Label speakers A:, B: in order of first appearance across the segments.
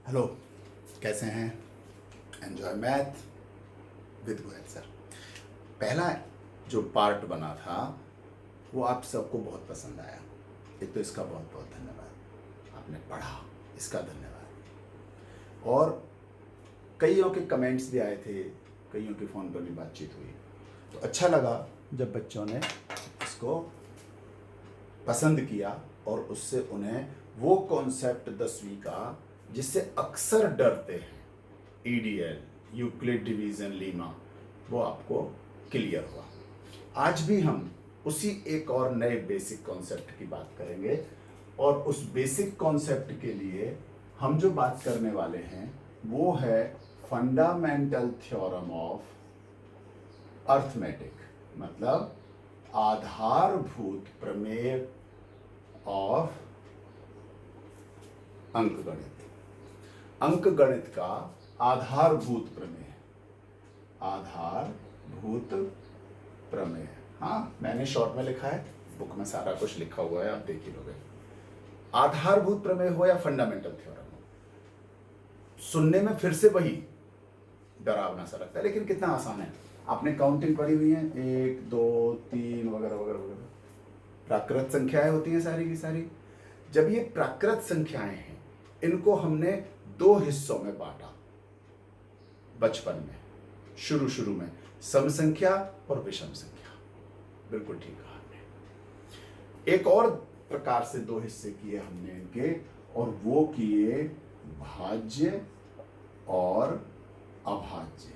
A: Hello, कैसे हैं? Enjoy math with Goyal sir. पहला जो पार्ट बना था वो आप सबको बहुत पसंद आया। एक तो इसका बहुत बहुत धन्यवाद, आपने पढ़ा, इसका धन्यवाद। और कईयों के कमेंट्स भी आए थे, कईयों के फ़ोन पर भी बातचीत हुई, तो अच्छा लगा जब बच्चों ने इसको पसंद किया और उससे उन्हें वो कॉन्सेप्ट 10वीं का जिससे अक्सर डरते हैं, ईडीएल, यूक्लिड डिवीजन लीमा, वो आपको क्लियर हुआ। आज भी हम उसी एक और नए बेसिक कॉन्सेप्ट की बात करेंगे और उस बेसिक कॉन्सेप्ट के लिए हम जो बात करने वाले हैं वो है फंडामेंटल थ्योरम ऑफ अर्थमेटिक, मतलब आधारभूत प्रमेय ऑफ अंकगणित। अंकगणित का आधारभूत प्रमेय, आधारभूत प्रमेय। हाँ, मैंने शॉर्ट में लिखा है, बुक में सारा कुछ लिखा हुआ है, आप देख ही लोगे। आधारभूत प्रमेय हो या फंडामेंटल थ्योरम हो, सुनने में फिर से वही डरावना सा लगता है, लेकिन कितना आसान है। आपने काउंटिंग पढ़ी हुई है, 1 2 3 वगैरह वगैरह वगैरह, प्राकृत संख्याएं होती हैं सारी की सारी। जब ये प्राकृत संख्याएं हैं, इनको हमने दो हिस्सों में बांटा बचपन में, शुरू में, सम संख्या और विषम संख्या। बिल्कुल ठीक कहा आपने। एक और प्रकार से दो हिस्से किए हमने इनके, और वो किए भाज्य और अभाज्य।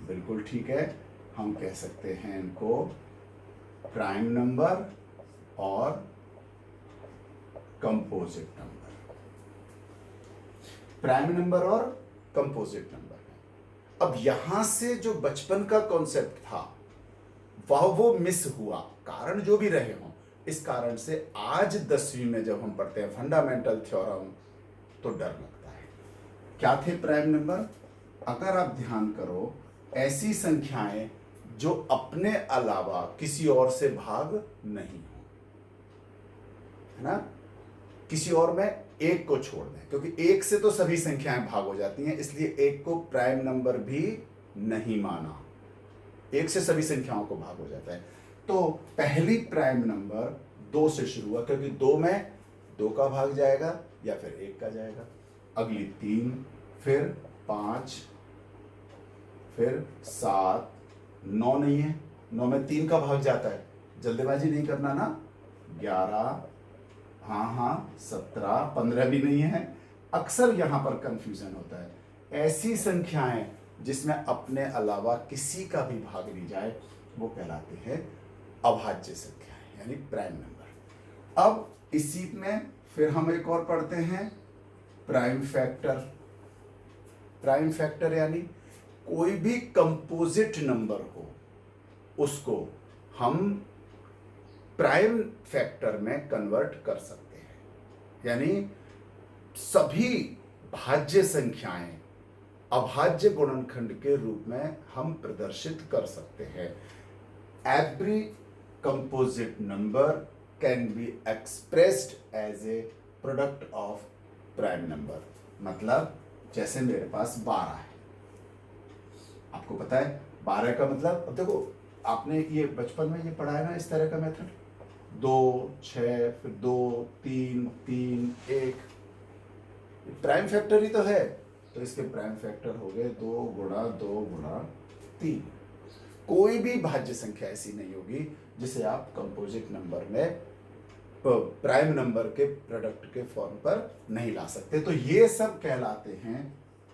A: बिल्कुल ठीक है, हम कह सकते हैं इनको प्राइम नंबर और कंपोजिट नंबर। प्राइम नंबर और कंपोजिट नंबर। अब यहां से जो बचपन का कॉन्सेप्ट था वो मिस हुआ, कारण जो भी रहे हों। इस कारण से आज 10वीं में जब हम पढ़ते हैं फंडामेंटल थ्योरम तो डर लगता है। क्या थे प्राइम नंबर? अगर आप ध्यान करो, ऐसी संख्याएं जो अपने अलावा किसी और से भाग नहीं हो, है ना? किसी और में एक को छोड़ दें, क्योंकि एक से तो सभी संख्याएं भाग हो जाती हैं, इसलिए एक को प्राइम नंबर भी नहीं माना। एक से सभी संख्याओं को भाग हो जाता है। तो पहली प्राइम नंबर 2 से शुरू हुआ, क्योंकि 2 में 2 का भाग जाएगा या फिर 1 का जाएगा। अगली 3, फिर 5, फिर 7, 9 नहीं है, 9 में 3 का भाग जाता है, जल्दबाजी नहीं करना ना। 11, हाँ 17, 15 भी नहीं है। अक्सर यहां पर कंफ्यूजन होता है। ऐसी संख्याएं जिसमें अपने अलावा किसी का भी भाग नहीं जाए वो कहलाते हैं अभाज्य संख्याएं, यानी प्राइम नंबर। अब इसी में फिर हम एक और पढ़ते हैं प्राइम फैक्टर। प्राइम फैक्टर यानी कोई भी कंपोजिट नंबर हो उसको हम प्राइम फैक्टर में कन्वर्ट कर सकते हैं, यानी सभी भाज्य संख्याएं अभाज्य गुणनखंड के रूप में हम प्रदर्शित कर सकते हैं। Every composite number can be expressed as a product of prime number. मतलब जैसे मेरे पास 12 है, आपको पता है 12 का मतलब, अब देखो आपने ये बचपन में ये पढ़ा है ना, इस तरह का मेथड, 2 6 फिर 2 3 3 1, प्राइम फैक्टर ही तो है। तो इसके प्राइम फैक्टर हो गए 2 गुणा 2 गुणा 3। कोई भी भाज्य संख्या ऐसी नहीं होगी जिसे आप कंपोजिट नंबर में प्राइम नंबर के प्रोडक्ट के फॉर्म पर नहीं ला सकते। तो ये सब कहलाते हैं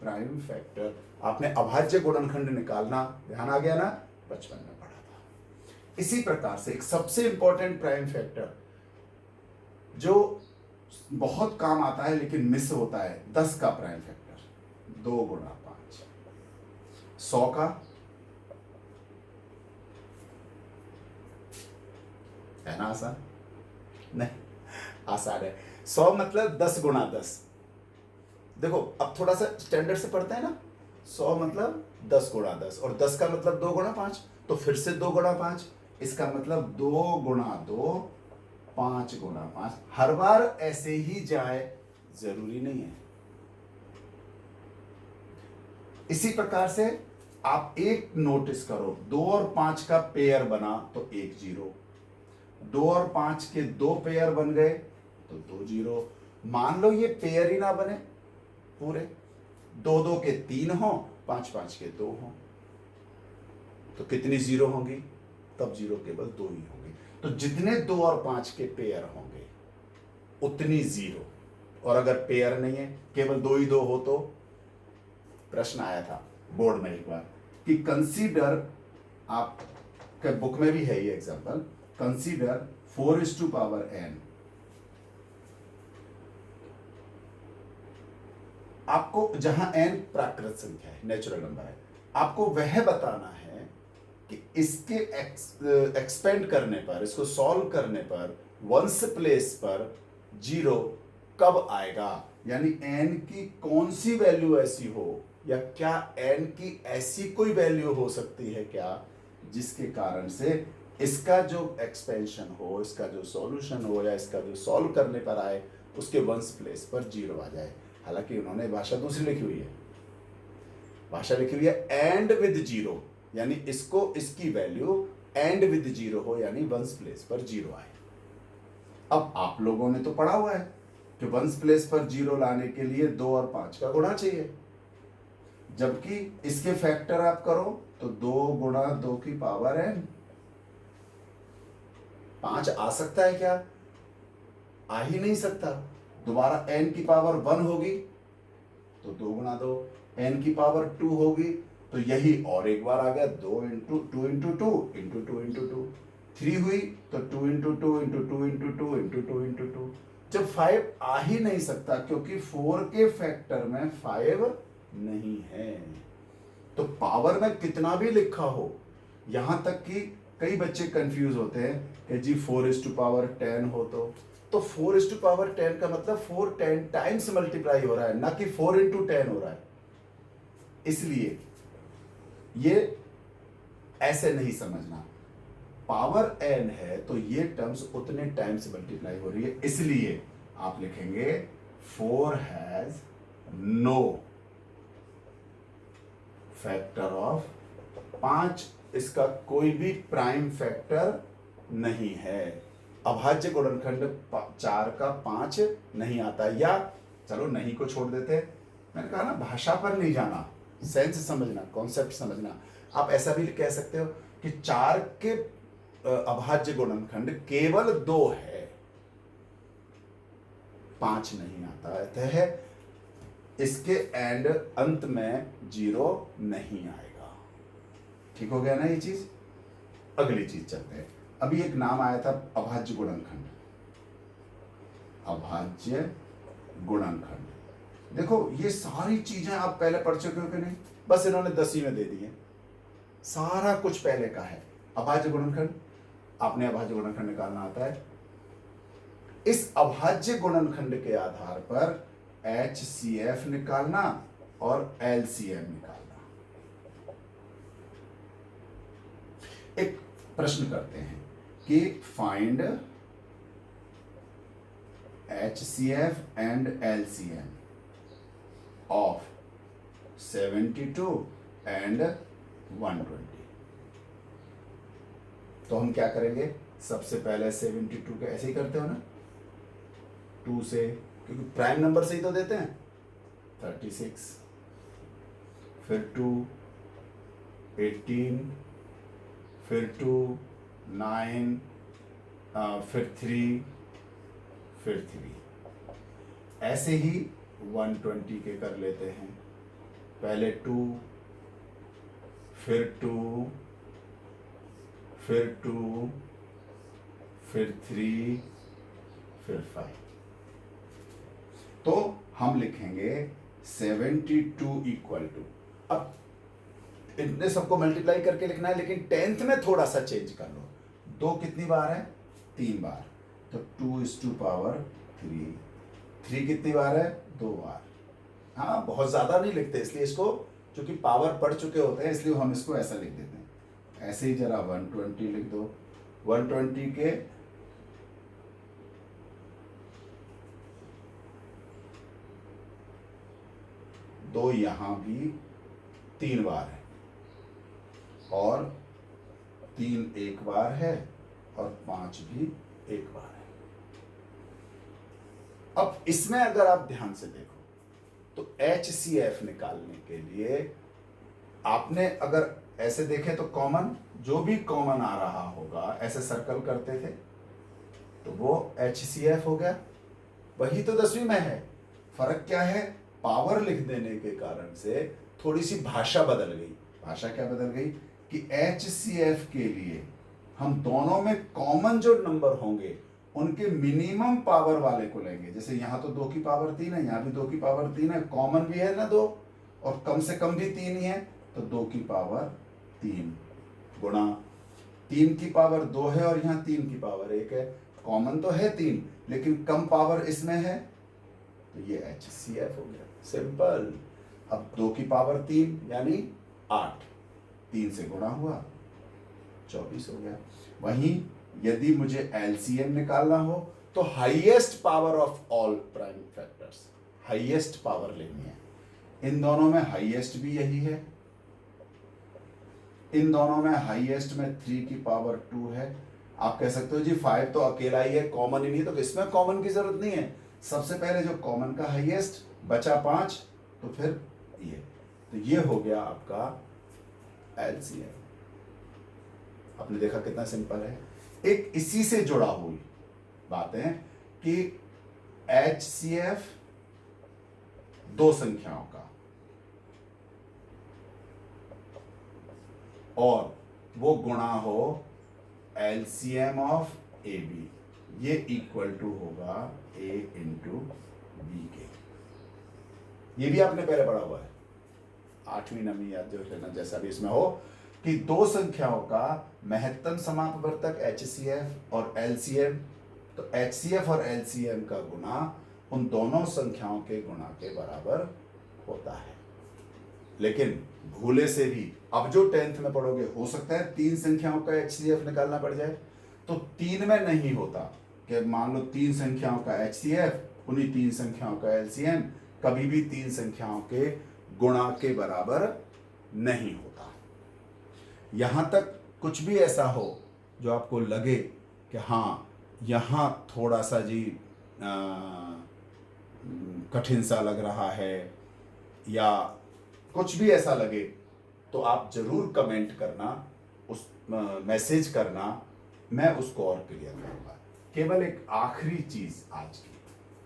A: प्राइम फैक्टर। आपने अभाज्य गुणनखंड निकालना ध्यान आ गया ना, बचपन में पढ़ा था। इसी प्रकार से एक सबसे इंपॉर्टेंट प्राइम फैक्टर जो बहुत काम आता है लेकिन मिस होता है, 10 का प्राइम फैक्टर, 2 गुणा 5। 100 का है ना आसान? नहीं, आसान है। 100 मतलब 10 गुणा 10। देखो अब थोड़ा सा स्टैंडर्ड से पढ़ते हैं ना, 100 मतलब 10 गुणा 10, और 10 का मतलब 2 गुणा 5, तो फिर से 2 गुणा 5, इसका मतलब 2 गुणा 2, 5 गुणा 5। हर बार ऐसे ही जाए जरूरी नहीं है, इसी प्रकार से आप एक नोटिस करो, 2 और 5 का पेयर बना तो 1 0, 2 और 5 के 2 पेयर बन गए तो 2 0। मान लो ये पेयर ही ना बने पूरे, 2 2 के 3 हो, 5 5 के 2 हो, तो कितनी जीरो होंगी? तब जीरो केवल 2 ही होंगे। तो जितने 2 और 5 के पेयर होंगे उतनी जीरो। और अगर पेयर नहीं है, केवल 2 ही 2 हो, तो प्रश्न आया था बोर्ड में एक बार कि कंसीडर, आप के बुक में भी है ये एग्जांपल, कंसीडर 4:n। आपको जहां n प्राकृत संख्या है, नेचुरल नंबर है, आपको वह बताना है कि इसके एक्सपेंड करने पर, इसको सॉल्व करने पर वंस प्लेस पर जीरो कब आएगा। यानी n की कौन सी वैल्यू ऐसी हो, या क्या n की ऐसी कोई वैल्यू हो सकती है क्या जिसके कारण से इसका जो एक्सपेंशन हो, इसका जो सॉल्यूशन हो, या इसका जो सॉल्व करने पर आए उसके वंस प्लेस पर जीरो आ जाए। हालांकि उन्होंने भाषा दूसरी लिखी हुई है, भाषा लिखी हुई है एंड विद जीरो, यानी इसको, इसकी वैल्यू एंड विद जीरो हो, यानी वंस प्लेस पर जीरो आए। अब आप लोगों ने तो पढ़ा हुआ है कि वंस प्लेस पर जीरो लाने के लिए 2 और 5 का गुणा चाहिए, जबकि इसके फैक्टर आप करो तो 2 गुणा 2 की पावर n। 5 आ सकता है क्या? आ ही नहीं सकता। दोबारा n की पावर 1 होगी तो 2 गुणा 2, n की पावर 2 होगी तो यही और एक बार आ गया, 2 इंटू 2 इंटू 2 इंटू 2 इंटू 2। 3 हुई तो 2 into 2 into 2 into 2 into 2 into 2। जब 5 आ ही नहीं सकता क्योंकि 4 के फैक्टर में 5 नहीं है, तो पावर में कितना भी लिखा हो, यहां तक कि कई बच्चे कंफ्यूज होते हैं कि जी 4:10 हो, तो 4:10 का मतलब 4 10 टाइम्स मल्टीप्लाई हो रहा है, ना कि 4 इंटू 10 हो रहा है। इसलिए ये ऐसे नहीं समझना, पावर n है तो ये टर्म्स उतने टाइम्स मल्टीप्लाई हो रही है, इसलिए आप लिखेंगे 4 हैज नो फैक्टर ऑफ 5, इसका कोई भी प्राइम फैक्टर नहीं है। अभाज्य गुणनखंड 4 का 5 नहीं आता, या चलो नहीं को छोड़ देते, मैंने कहा ना भाषा पर नहीं जाना, सेंस समझना, कॉन्सेप्ट समझना। आप ऐसा भी कह सकते हो कि 4 के अभाज्य गुणनखंड केवल 2 है, 5 नहीं आता, अतः इसके एंड अंत में जीरो नहीं आएगा। ठीक हो गया ना ये चीज? अगली चीज चलते हैं। अभी एक नाम आया था अभाज्य गुणनखंड, अभाज्य गुणनखंड। देखो ये सारी चीजें आप पहले पढ़ चुके हो कि नहीं, बस इन्होंने 10वीं में दे दी है, सारा कुछ पहले का है। अभाज्य गुणनखंड, आपने अभाज्य गुणनखंड निकालना आता है, इस अभाज्य गुणनखंड के आधार पर HCF निकालना और LCM निकालना। एक प्रश्न करते हैं कि find HCF and LCM of 72 and 120। तो हम क्या करेंगे, सबसे पहले 72 के ऐसे ही करते हो ना, 2 से, क्योंकि प्राइम नंबर से ही तो देते हैं, 36, फिर 2 18, फिर 2 9, फिर 3, फिर 3, ऐसे ही 120 के कर लेते हैं। पहले 2, फिर 2, फिर 2, फिर 3, फिर 5। तो हम लिखेंगे 72 इक्वल टू, अब इतने सबको मल्टीप्लाई करके लिखना है, लेकिन 10th में थोड़ा सा चेंज कर लो। 2 कितनी बार है? 3 बार, तो 2:3। 3 कितनी बार है? 2 बार। हाँ, बहुत ज्यादा नहीं लिखते, इसलिए इसको, क्योंकि पावर पढ़ चुके होते हैं इसलिए हम इसको ऐसा लिख देते हैं। ऐसे ही जरा 120 लिख दो, 120 के 2 यहां भी 3 बार है, और 3 एक बार है, और 5 भी एक बार है। अब इसमें अगर आप ध्यान से देखो तो HCF निकालने के लिए आपने अगर ऐसे देखे तो कॉमन, जो भी कॉमन आ रहा होगा ऐसे सर्कल करते थे तो वो HCF हो गया। वही तो 10वीं में है। फर्क क्या है, पावर लिख देने के कारण से थोड़ी सी भाषा बदल गई। भाषा क्या बदल गई कि HCF के लिए हम दोनों में कॉमन जो नंबर होंगे उनके मिनिमम पावर वाले को लेंगे। जैसे यहाँ तो 2 की पावर 3 है, यहाँ भी 2 की पावर 3 है, कॉमन भी है ना 2, और कम से कम भी 3 ही है, तो 2 की पावर 3 गुणा 3 की पावर 2 है, और यहाँ 3 की पावर 1 है। कॉमन तो है 3, लेकिन कम पावर इसमें है, तो ये HCF हो गया। सिंपल। अब 2 की पावर 3 यानी 8, 3 से गुणा हुआ 24 हो गया। वहीं यदि मुझे LCM निकालना हो तो highest power of all prime factors, highest power लेनी है। इन दोनों में हाईएस्ट भी यही है, इन दोनों में हाईएस्ट में 3 की पावर 2 है। आप कह सकते हो जी 5 तो अकेला ही है, कॉमन ही नहीं, तो इसमें कॉमन की जरूरत नहीं है। सबसे पहले जो कॉमन का हाईएस्ट बचा 5, तो फिर ये, तो ये हो गया आपका LCM। आपने देखा कितना सिंपल है। एक इसी से जुड़ा हुई बात है कि HCF 2 संख्याओं का, और वो गुणा हो LCM ऑफ AB, ये इक्वल टू होगा A इंटू B के। ये भी आपने पहले पढ़ा हुआ है, 8वीं 9वीं याद जो लेना, जैसा भी इसमें हो, कि 2 संख्याओं का महत्तम समापवर्तक HCF और LCM, तो HCF और LCM का गुणा उन दोनों संख्याओं के गुणा के बराबर होता है। लेकिन भूले से भी अब जो 10th में पढ़ोगे, हो सकता है 3 संख्याओं का HCF निकालना पड़ जाए, तो 3 में नहीं होता कि मान लो 3 संख्याओं का HCF उन्हीं 3 संख्याओं का LCM, कभी भी 3 संख्याओं के गुणा के बराबर नहीं होता। यहां तक कुछ भी ऐसा हो जो आपको लगे कि हाँ यहाँ थोड़ा सा जी कठिन सा लग रहा है, या कुछ भी ऐसा लगे, तो आप जरूर कमेंट करना, उस मैसेज करना, मैं उसको और क्लियर करूंगा। केवल एक आखिरी चीज आज की,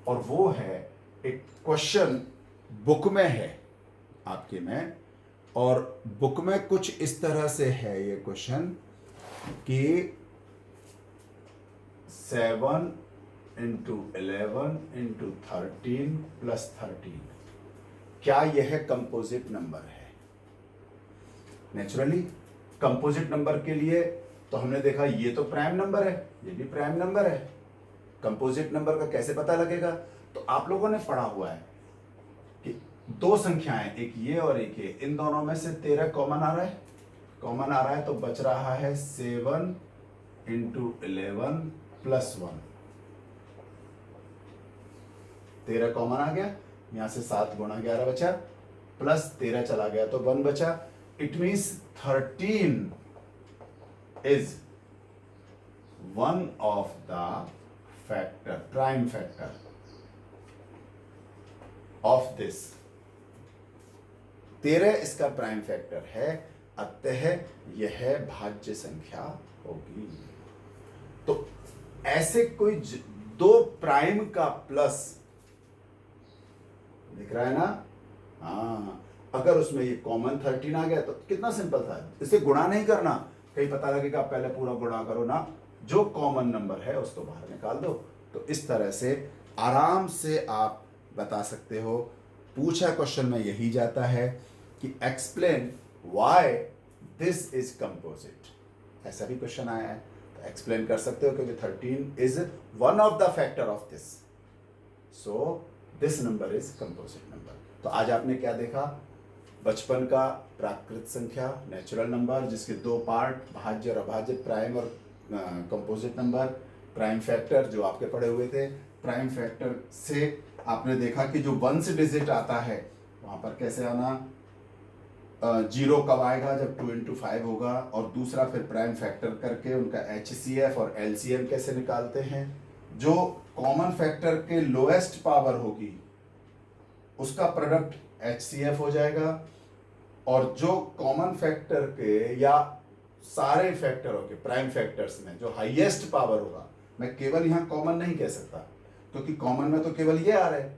A: और वो है एक क्वेश्चन बुक में है आपके में, और बुक में कुछ इस तरह से है ये क्वेश्चन कि 7 इंटू 11 इंटू 13 प्लस 13, क्या यह कंपोजिट नंबर है? नेचुरली कंपोजिट नंबर के लिए तो हमने देखा ये तो प्राइम नंबर है, ये भी प्राइम नंबर है। कंपोजिट नंबर का कैसे पता लगेगा? तो आप लोगों ने पढ़ा हुआ है कि 2 संख्याएं, एक ये और एक ये, इन दोनों में से 13 कॉमन आ रहा है, कॉमन आ रहा है, तो बच रहा है 7 इंटू 11 प्लस 1। 13 कॉमन आ गया, यहां से 7 गुणा 11 बचा, प्लस 13 चला गया तो 1 बचा। It means 13 is one of the factor, prime factor of this. 13 इसका प्राइम फैक्टर है, अतः यह भाज्य संख्या होगी। तो ऐसे कोई 2 प्राइम का प्लस दिख रहा है ना? हाँ, अगर उसमें ये कॉमन 13 आ गया तो कितना सिंपल था, इसे गुणा नहीं करना, कहीं पता लगेगा पहले पूरा गुणा करो ना, जो कॉमन नंबर है उसको बाहर निकाल दो। तो इस तरह से आराम से आप बता सकते हो। पूछा क्वेश्चन में यही जाता है कि explain why this is composite, ऐसा भी क्वेश्चन आया है, तो एक्सप्लेन कर सकते हो क्योंकि 13 is one of the factor of this, so this number is composite number. तो आज आपने क्या देखा? बचपन का प्राकृत संख्या, नेचुरल नंबर, जिसके 2 पार्ट, भाज्य और अभाज्य, प्राइम और कंपोजिट नंबर, प्राइम फैक्टर जो आपके पढ़े हुए थे। प्राइम फैक्टर से आपने देखा कि जो 1 से डिजिट आता है वहां पर कैसे आना, जीरो कब आएगा, जब 2 into 5 होगा। और दूसरा फिर प्राइम फैक्टर करके उनका HCF और LCM कैसे निकालते हैं। जो कॉमन फैक्टर के लोएस्ट पावर होगी उसका प्रोडक्ट HCF हो जाएगा, और जो कॉमन फैक्टर के या सारे फैक्टरों के प्राइम फैक्टर्स में जो हाईएस्ट पावर होगा, मैं केवल यहाँ कॉमन नहीं कह सकता क्योंकि कॉमन में तो केवल ये आ रहा है,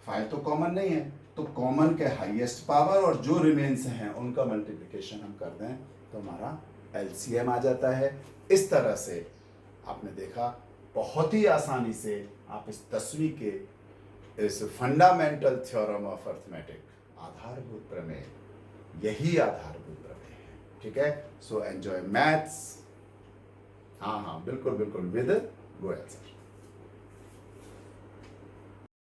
A: 5 तो कॉमन नहीं है, तो कॉमन के हाईएस्ट पावर और जो रिमेन्स हैं उनका मल्टीप्लिकेशन हम कर दें तो हमारा LCM आ जाता है। इस तरह से आपने देखा बहुत ही आसानी से आप इस 10वीं के इस फंडामेंटल थ्योरम ऑफ अर्थमेटिक, आधारभूत प्रमेय, यही आधारभूत प्रमेय है। ठीक है, सो एंजॉय मैथ्स। हाँ हाँ बिल्कुल बिल्कुल, विद गोयल सर।